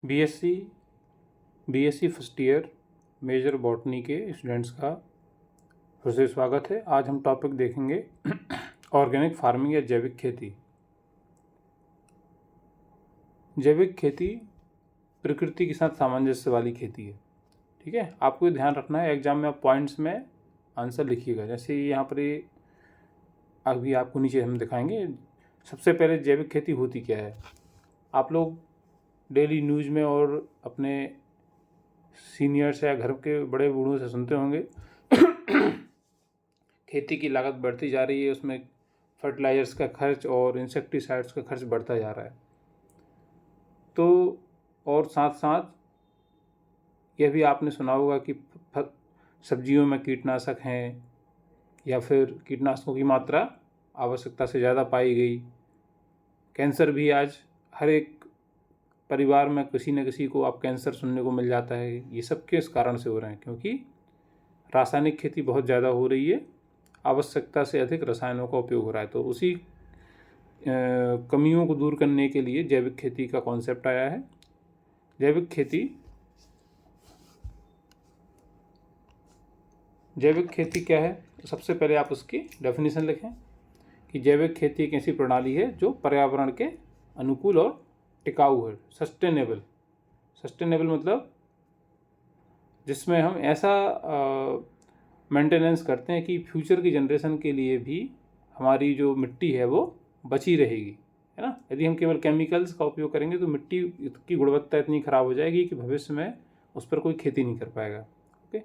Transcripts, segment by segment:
BSc BSc first year major botany के students का फिर से स्वागत है। आज हम टॉपिक देखेंगे ऑर्गेनिक फार्मिंग या जैविक खेती। जैविक खेती प्रकृति के साथ सामंजस्य वाली खेती है। ठीक है, आपको ये ध्यान रखना है, एग्जाम में आप पॉइंट्स में आंसर लिखिएगा। जैसे यहाँ पर ये अभी आपको नीचे हम दिखाएंगे। सबसे पहले जैविक खेती होती क्या है। आप लोग डेली न्यूज़ में और अपने सीनियर्स या घर के बड़े बूढ़ों से सुनते होंगे खेती की लागत बढ़ती जा रही है, उसमें फर्टिलाइजर्स का खर्च और इंसेक्टिसाइड्स का खर्च बढ़ता जा रहा है। तो और साथ साथ यह भी आपने सुना होगा कि सब्जियों में कीटनाशक हैं या फिर कीटनाशकों की मात्रा आवश्यकता से ज़्यादा पाई गई। कैंसर भी आज हर एक परिवार में किसी न किसी को आप कैंसर सुनने को मिल जाता है। ये सब किस कारण से हो रहे हैं? क्योंकि रासायनिक खेती बहुत ज़्यादा हो रही है, आवश्यकता से अधिक रसायनों का उपयोग हो रहा है। तो उसी कमियों को दूर करने के लिए जैविक खेती का कॉन्सेप्ट आया है। जैविक खेती क्या है? सबसे पहले आप उसकी डेफिनेशन लिखें कि जैविक खेती एक ऐसी प्रणाली है जो पर्यावरण के अनुकूल और टिकाऊ है। सस्टेनेबल मतलब जिसमें हम ऐसा मेंटेनेंस करते हैं कि फ्यूचर की जनरेशन के लिए भी हमारी जो मिट्टी है वो बची रहेगी, है ना। यदि हम केवल केमिकल्स का उपयोग करेंगे तो मिट्टी की गुणवत्ता इतनी ख़राब हो जाएगी कि भविष्य में उस पर कोई खेती नहीं कर पाएगा। ओके,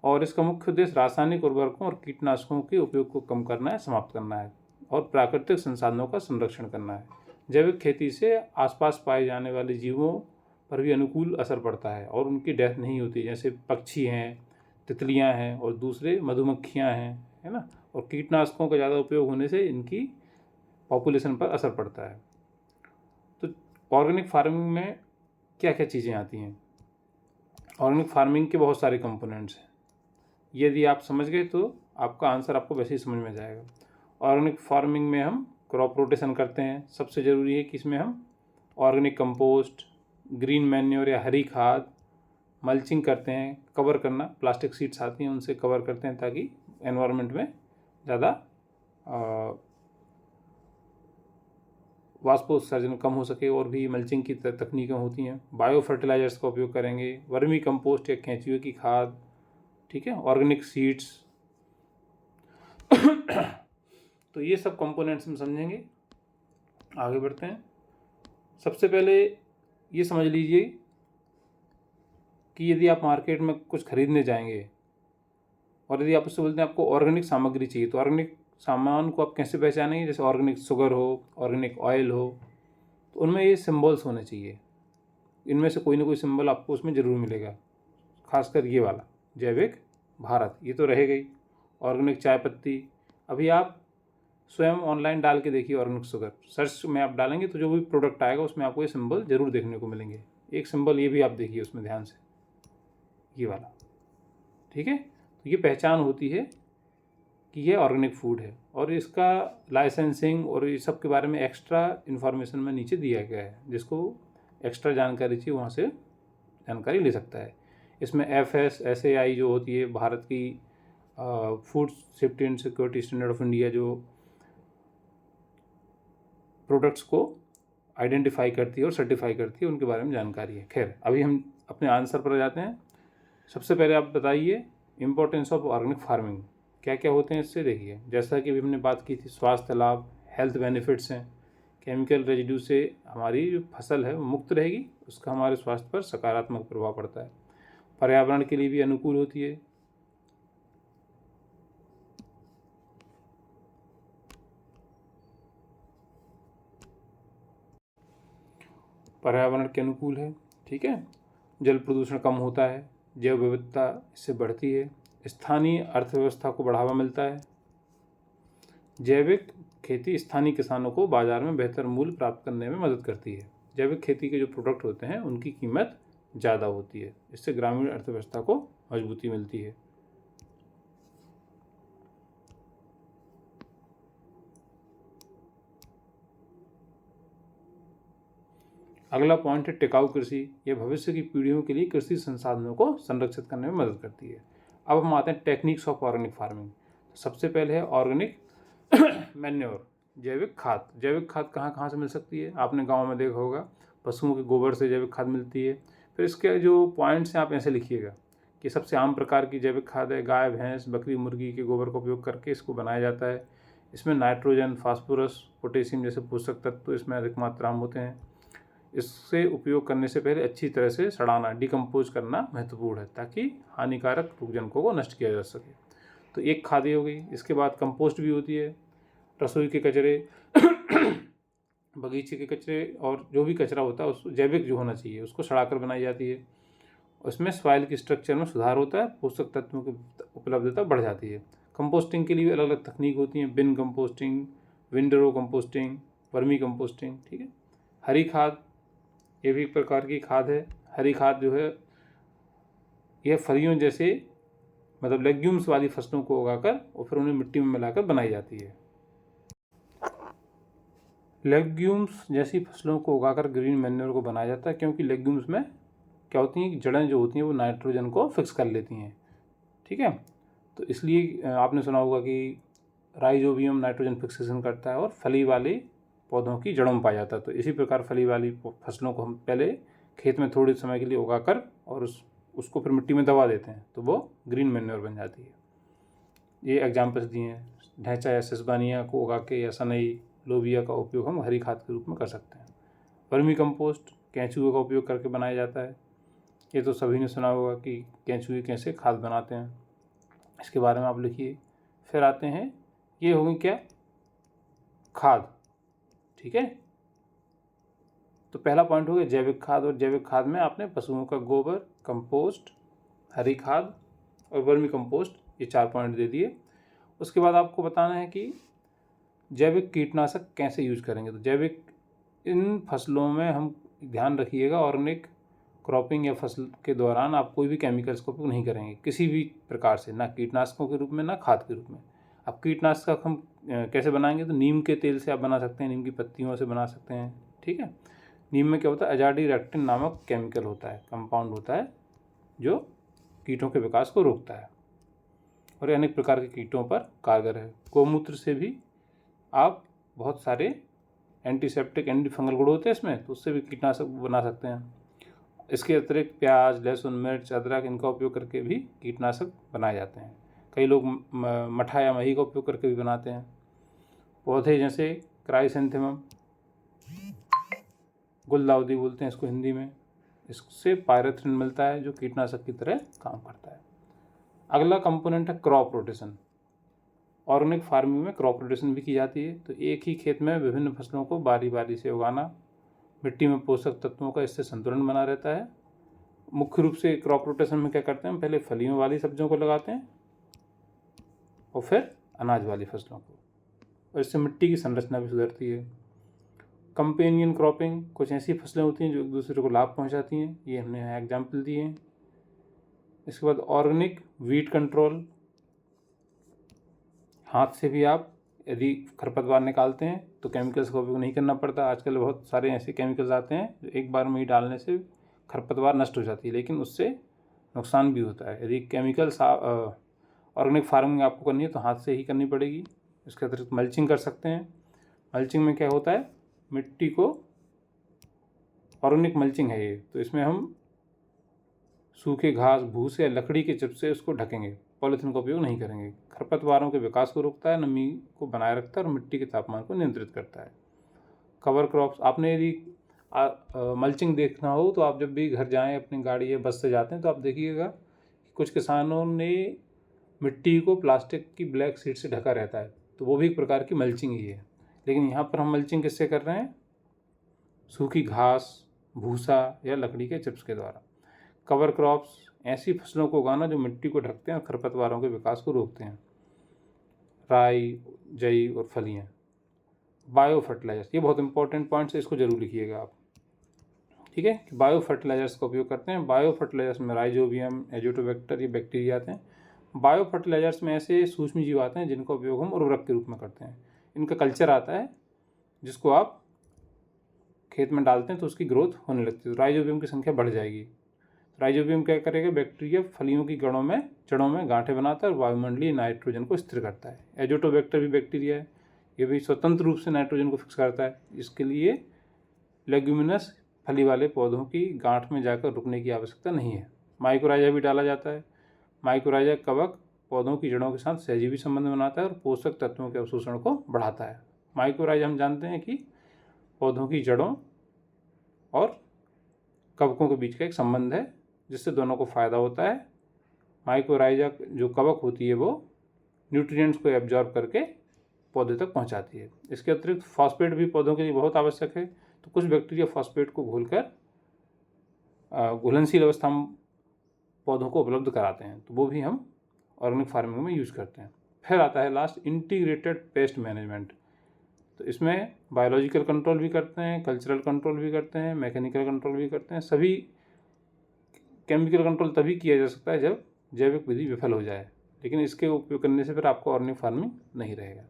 और इसका मुख्य उद्देश्य रासायनिक उर्वरकों और कीटनाशकों के उपयोग को कम करना है, समाप्त करना है और प्राकृतिक संसाधनों का संरक्षण करना है। जैविक खेती से आसपास पाए जाने वाले जीवों पर भी अनुकूल असर पड़ता है और उनकी डेथ नहीं होती। जैसे पक्षी हैं, तितलियां हैं और दूसरे मधुमक्खियां हैं, है ना। और कीटनाशकों का ज़्यादा उपयोग होने से इनकी पॉपुलेशन पर असर पड़ता है। तो ऑर्गेनिक फार्मिंग में क्या क्या चीज़ें आती हैं? ऑर्गेनिक फार्मिंग के बहुत सारे कंपोनेंट्स हैं। यदि आप समझ गए तो आपका आंसर आपको वैसे ही समझ में जाएगा। ऑर्गेनिक फार्मिंग में हम क्रॉप रोटेशन करते हैं। सबसे ज़रूरी है कि इसमें हम ऑर्गेनिक कंपोस्ट, ग्रीन मैन्योर या हरी खाद, मल्चिंग करते हैं। कवर करना, प्लास्टिक शीट्स आती हैं उनसे कवर करते हैं ताकि एनवायरनमेंट में ज़्यादा वाष्पोत्सर्जन कम हो सके। और भी मल्चिंग की तकनीकें होती हैं। बायो फर्टिलाइजर्स का उपयोग करेंगे, वर्मी कंपोस्ट या केंचुए की खाद, ठीक है, ऑर्गेनिक सीड्स। तो ये सब कंपोनेंट्स हम समझेंगे। आगे बढ़ते हैं। सबसे पहले ये समझ लीजिए कि यदि आप मार्केट में कुछ खरीदने जाएंगे और यदि आप उससे बोलते हैं आपको ऑर्गेनिक सामग्री चाहिए, तो ऑर्गेनिक सामान को आप कैसे पहचानेंगे? जैसे ऑर्गेनिक शुगर हो, ऑर्गेनिक ऑयल हो, तो उनमें ये सिंबल्स होने चाहिए। इनमें से कोई ना कोई सिंबल आपको उसमें ज़रूर मिलेगा। खासकर ये वाला जैविक भारत, ये तो रहेगा ही। ऑर्गेनिक चाय पत्ती, अभी आप स्वयं ऑनलाइन डाल के देखिए ऑर्गेनिक शुगर, सर्च में आप डालेंगे तो जो भी प्रोडक्ट आएगा उसमें आपको ये सिंबल ज़रूर देखने को मिलेंगे। एक सिंबल ये भी आप देखिए उसमें ध्यान से, ये वाला, ठीक है। तो ये पहचान होती है कि ये ऑर्गेनिक फूड है। और इसका लाइसेंसिंग और ये सब के बारे में एक्स्ट्रा इन्फॉर्मेशन में नीचे दिया गया है। जिसको एक्स्ट्रा जानकारी चाहिए वहाँ से जानकारी ले सकता है। इसमें FSSAI जो होती है, भारत की food safety and security standard of India, जो प्रोडक्ट्स को आइडेंटिफाई करती है और सर्टिफाई करती है, उनके बारे में जानकारी है। खैर, अभी हम अपने आंसर पर जाते हैं। सबसे पहले आप बताइए इम्पोर्टेंस ऑफ ऑर्गेनिक फार्मिंग, क्या क्या होते हैं इससे। देखिए, जैसा कि अभी हमने बात की थी, स्वास्थ्य लाभ, हेल्थ बेनिफिट्स हैं। केमिकल रेजिड्यू से हमारी जो फसल है वो मुक्त रहेगी, उसका हमारे स्वास्थ्य पर सकारात्मक प्रभाव पड़ता है। पर्यावरण के लिए भी अनुकूल होती है। पर्यावरण के अनुकूल है, ठीक है। जल प्रदूषण कम होता है, जैव विविधता इससे बढ़ती है, स्थानीय अर्थव्यवस्था को बढ़ावा मिलता है। जैविक खेती स्थानीय किसानों को बाजार में बेहतर मूल्य प्राप्त करने में मदद करती है। जैविक खेती के जो प्रोडक्ट होते हैं उनकी कीमत ज़्यादा होती है, इससे ग्रामीण अर्थव्यवस्था को मजबूती मिलती है। अगला पॉइंट है टिकाऊ कृषि। यह भविष्य की पीढ़ियों के लिए कृषि संसाधनों को संरक्षित करने में मदद करती है। अब हम आते हैं टेक्निक्स ऑफ ऑर्गेनिक फार्मिंग। सबसे पहले है ऑर्गेनिक मैन्योर, जैविक खाद। जैविक खाद कहाँ कहाँ से मिल सकती है? आपने गांव में देखा होगा, पशुओं के गोबर से जैविक खाद मिलती है। फिर इसके जो पॉइंट्स हैं आप ऐसे लिखिएगा कि सबसे आम प्रकार की जैविक खाद है गाय, भैंस, बकरी, मुर्गी के गोबर का उपयोग करके इसको बनाया जाता है। इसमें नाइट्रोजन, फास्फोरस, पोटेशियम जैसे पोषक तत्व इसमें अधिक मात्रा में होते हैं। इससे उपयोग करने से पहले अच्छी तरह से सड़ाना, डिकम्पोज करना महत्वपूर्ण है ताकि हानिकारक रूपजनकों को नष्ट किया जा सके। तो एक खाद हो गई। इसके बाद कंपोस्ट भी होती है। रसोई के कचरे बगीचे के कचरे और जो भी कचरा होता है उसको जैविक जो होना चाहिए उसको सड़ाकर बनाई जाती है। उसमें सॉइल की स्ट्रक्चर में सुधार होता है, पोषक तत्वों की उपलब्धता बढ़ जाती है। कंपोस्टिंग के लिए अलग अलग तकनीक होती हैं, बिन कंपोस्टिंग, विंडरो कंपोस्टिंग, वर्मी कंपोस्टिंग। ठीक है। हरी खाद, ये भी एक प्रकार की खाद है। हरी खाद जो है यह फलियों जैसे मतलब लेग्यूम्स वाली फसलों को उगाकर और फिर उन्हें मिट्टी में मिलाकर बनाई जाती है। लेग्यूम्स जैसी फसलों को उगाकर ग्रीन मैन्योर को बनाया जाता है, क्योंकि लेग्यूम्स में क्या होती हैं कि जड़ें जो होती हैं वो नाइट्रोजन को फिक्स कर लेती हैं। ठीक है। तो इसलिए आपने सुना होगा कि राइजोबियम नाइट्रोजन फिक्सेशन करता है और फली वाले पौधों की जड़ों में पाया जाता है। तो इसी प्रकार फली वाली फसलों को हम पहले खेत में थोड़े समय के लिए उगाकर और उसको फिर मिट्टी में दबा देते हैं तो वो ग्रीन मैन्योर बन जाती है। ये एग्जाम्पल्स दिए हैं। ढैंचा या सिसबानिया को उगा के या सनई, लोबिया का उपयोग हम हरी खाद के रूप में कर सकते हैं। वर्मी कंपोस्ट केंचुए का उपयोग करके बनाया जाता है। ये तो सभी ने सुना होगा कि केंचुए कैसे खाद बनाते हैं, इसके बारे में आप लिखिए। फिर आते हैं, ये होगी क्या, खाद। ठीक है। तो पहला पॉइंट हो गया जैविक खाद, और जैविक खाद में आपने पशुओं का गोबर, कंपोस्ट, हरी खाद और वर्मी कंपोस्ट, ये 4 पॉइंट दे दिए। उसके बाद आपको बताना है कि जैविक कीटनाशक कैसे यूज करेंगे। तो जैविक इन फसलों में हम ध्यान रखिएगा, ऑर्गेनिक क्रॉपिंग या फसल के दौरान आप कोई भी केमिकल्स का उपयोग नहीं करेंगे किसी भी प्रकार से, ना कीटनाशकों के रूप में ना खाद के रूप में। अब कीटनाशक हम कैसे बनाएंगे? तो नीम के तेल से आप बना सकते हैं, नीम की पत्तियों से बना सकते हैं। ठीक है। नीम में क्या होता है, अजाडिरेक्टिन नामक केमिकल होता है, कंपाउंड होता है जो कीटों के विकास को रोकता है और अनेक प्रकार के कीटों पर कारगर है। गौमूत्र से भी आप बहुत सारे एंटीसेप्टिक, एंटी फंगल गुण होते हैं इसमें, तो उससे भी कीटनाशक बना सकते हैं। इसके अतिरिक्त प्याज, लहसुन, मिर्च, अदरक इनका उपयोग करके भी कीटनाशक बनाए जाते हैं। कई लोग मठा या मही का उपयोग करके भी बनाते हैं। पौधे जैसे क्राइसेंथेमम, गुलदाउदी बोलते हैं इसको हिंदी में, इससे पायरेथ्रिन मिलता है जो कीटनाशक की तरह काम करता है। अगला कंपोनेंट है क्रॉप रोटेशन। ऑर्गेनिक फार्मिंग में क्रॉप रोटेशन भी की जाती है। तो एक ही खेत में विभिन्न फसलों को बारी बारी से उगाना, मिट्टी में पोषक तत्वों का इससे संतुलन बना रहता है। मुख्य रूप से क्रॉप रोटेशन में क्या करते हैं, हम पहले फलियों वाली सब्जियों को लगाते हैं और फिर अनाज वाली फसलों को, और इससे मिट्टी की संरचना भी सुधरती है। कंपेनियन क्रॉपिंग, कुछ ऐसी फसलें होती हैं जो एक दूसरे को लाभ पहुंचाती हैं, ये हमने यहाँ एग्जाम्पल दिए हैं। इसके बाद ऑर्गेनिक वीट कंट्रोल, हाथ से भी आप यदि खरपतवार निकालते हैं तो केमिकल्स का उपयोग नहीं करना पड़ता। आजकल बहुत सारे ऐसे केमिकल्स आते हैं जो एक बार में ही डालने से खरपतवार नष्ट हो जाती है, लेकिन उससे नुकसान भी होता है। यदि केमिकल्स ऑर्गेनिक फार्मिंग आपको करनी है तो हाथ से ही करनी पड़ेगी। इसके अतिरिक्त मल्चिंग कर सकते हैं। मल्चिंग में क्या होता है, मिट्टी को, ऑर्गेनिक मल्चिंग है ये, तो इसमें हम सूखे घास, भूसे या लकड़ी के चिप से उसको ढकेंगे, पॉलीथीन का उपयोग नहीं करेंगे। खरपतवारों के विकास को रोकता है, नमी को बनाए रखता है और मिट्टी के तापमान को नियंत्रित करता है। कवर क्रॉप्स, आपने यदि मल्चिंग देखना हो तो आप जब भी घर जाएं, अपनी गाड़ी या बस से जाते हैं तो आप देखिएगा कि कुछ किसानों ने मिट्टी को प्लास्टिक की ब्लैक शीट से ढका रहता है, तो वो भी एक प्रकार की मल्चिंग ही है। लेकिन यहाँ पर हम मल्चिंग किससे कर रहे हैं, सूखी घास, भूसा या लकड़ी के चिप्स के द्वारा। कवर क्रॉप्स, ऐसी फसलों को उगाना जो मिट्टी को ढकते हैं और खरपतवारों के विकास को रोकते हैं, राई, जई और फलियाँ। बायो फर्टिलाइजर्स, ये बहुत इंपॉर्टेंट पॉइंट्स है, इसको जरूर लिखिएगा आप। ठीक है, कि बायो फर्टिलाइजर्स का उपयोग करते हैं। बायो फर्टिलाइजर्स में राइजोबियम, एजोटोबैक्टर, ये बैक्टीरिया आते हैं। बायो फर्टिलाइजर्स में ऐसे सूक्ष्म जीव आते हैं जिनका उपयोग हम उर्वरक के रूप में करते हैं। इनका कल्चर आता है जिसको आप खेत में डालते हैं तो उसकी ग्रोथ होने लगती है, तो राइजोबियम की संख्या बढ़ जाएगी। राइजोबियम क्या करेगा, बैक्टीरिया फलियों की जड़ों में गांठें बनाता है और वायुमंडलीय नाइट्रोजन को स्थिर करता है। एजोटोबैक्टर भी बैक्टीरिया है, ये भी स्वतंत्र रूप से नाइट्रोजन को फिक्स करता है। इसके लिए लेग्यूमिनस फली वाले पौधों की गांठ में जाकर रुकने की आवश्यकता नहीं है। माइकोराइजा भी डाला जाता है। माइकोराइजा कवक पौधों की जड़ों के साथ सहजीवी संबंध बनाता है और पोषक तत्वों के अवशोषण को बढ़ाता है। माइकोराइजा हम जानते हैं कि पौधों की जड़ों और कवकों के बीच का एक संबंध है, जिससे दोनों को फ़ायदा होता है। माइकोराइजा जो कवक होती है वो न्यूट्रिएंट्स को एब्जॉर्ब करके पौधे तक पहुंचाती है। इसके अतिरिक्त फॉस्फेट भी पौधों के लिए बहुत आवश्यक है, तो कुछ बैक्टीरिया फॉस्फेट को घोलकर घुलनशील अवस्था में पौधों को उपलब्ध कराते हैं, तो वो भी हम ऑर्गेनिक फार्मिंग में यूज़ करते हैं। फिर आता है लास्ट इंटीग्रेटेड पेस्ट मैनेजमेंट। तो इसमें बायोलॉजिकल कंट्रोल भी करते हैं, कल्चरल कंट्रोल भी करते हैं, मैकेनिकल कंट्रोल भी करते हैं। सभी केमिकल कंट्रोल तभी किया जा सकता है जब जैविक विधि विफल हो जाए, लेकिन इसके उपयोग करने से फिर आपको ऑर्गेनिक फार्मिंग नहीं रहेगा।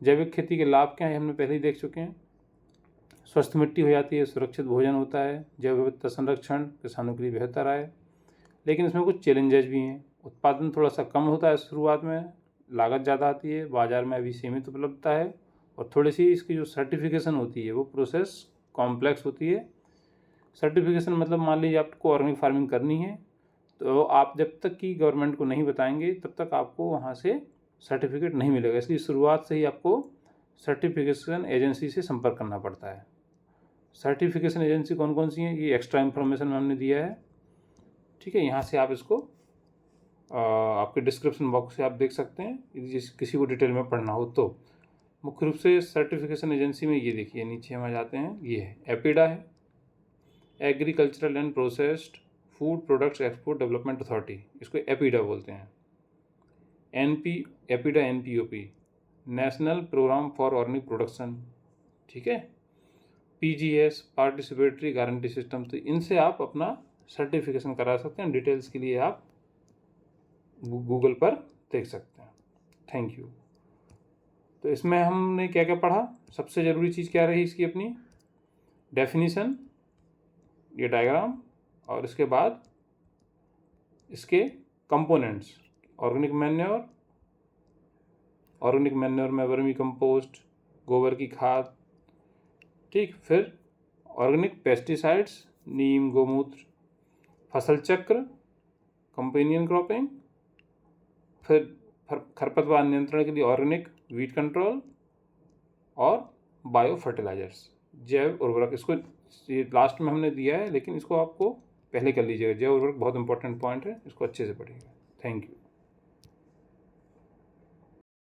जैविक खेती के लाभ क्या हैं हमने पहले ही देख चुके हैं। स्वस्थ मिट्टी हो जाती है, सुरक्षित भोजन होता है, जैव विविधता संरक्षण किसानों के लिए बेहतर आए। लेकिन इसमें कुछ चैलेंजेस भी हैं। उत्पादन थोड़ा सा कम होता है शुरुआत में, लागत ज़्यादा आती है, बाज़ार में अभी सीमित उपलब्धता है, और थोड़ी सी इसकी जो सर्टिफिकेशन होती है वो प्रोसेस कॉम्प्लेक्स होती है। सर्टिफिकेशन मतलब मान लीजिए आपको ऑर्गेनिक फार्मिंग करनी है, तो आप जब तक कि गवर्नमेंट को नहीं बताएंगे तब तक आपको वहाँ से सर्टिफिकेट नहीं मिलेगा। इसलिए शुरुआत से ही आपको सर्टिफिकेशन एजेंसी से संपर्क करना पड़ता है। सर्टिफिकेशन एजेंसी कौन कौन सी हैं, ये एक्स्ट्रा इन्फॉर्मेशन में हमने दिया है, ठीक है। यहाँ से आप इसको आपके डिस्क्रिप्शन बॉक्स से आप देख सकते हैं, यदि किसी को डिटेल में पढ़ना हो तो। मुख्य रूप से सर्टिफिकेशन एजेंसी में ये देखिए नीचे हम आ जाते हैं, ये है एपीडा है, agricultural and processed food products export development authority, इसको एपीडा बोलते हैं। APEDA NPOP, national programme for organic production, ठीक है। पीजीएस, पार्टिसिपेटरी गारंटी सिस्टम, तो इनसे आप अपना सर्टिफिकेशन करा सकते हैं। डिटेल्स के लिए आप गूगल पर देख सकते हैं। Thank you. तो इसमें हमने क्या क्या पढ़ा, सबसे ज़रूरी चीज़ क्या रही इसकी अपनी डेफिनीशन, ये डायग्राम, और इसके बाद इसके कंपोनेंट्स, ऑर्गेनिक मैन्योर में वर्मी कंपोस्ट, गोबर की खाद, ठीक। फिर ऑर्गेनिक पेस्टिसाइड्स, नीम, गोमूत्र, फसल चक्र, कंपेनियन क्रॉपिंग, फिर खरपतवार नियंत्रण के लिए ऑर्गेनिक वीट कंट्रोल, और बायो फर्टिलाइजर्स, जैव उर्वरक। इसको ये लास्ट में हमने दिया है, लेकिन इसको आपको पहले कर लीजिएगा। जैव उर्वरक बहुत इंपॉर्टेंट पॉइंट है, इसको अच्छे से पढ़िएगा। Thank you.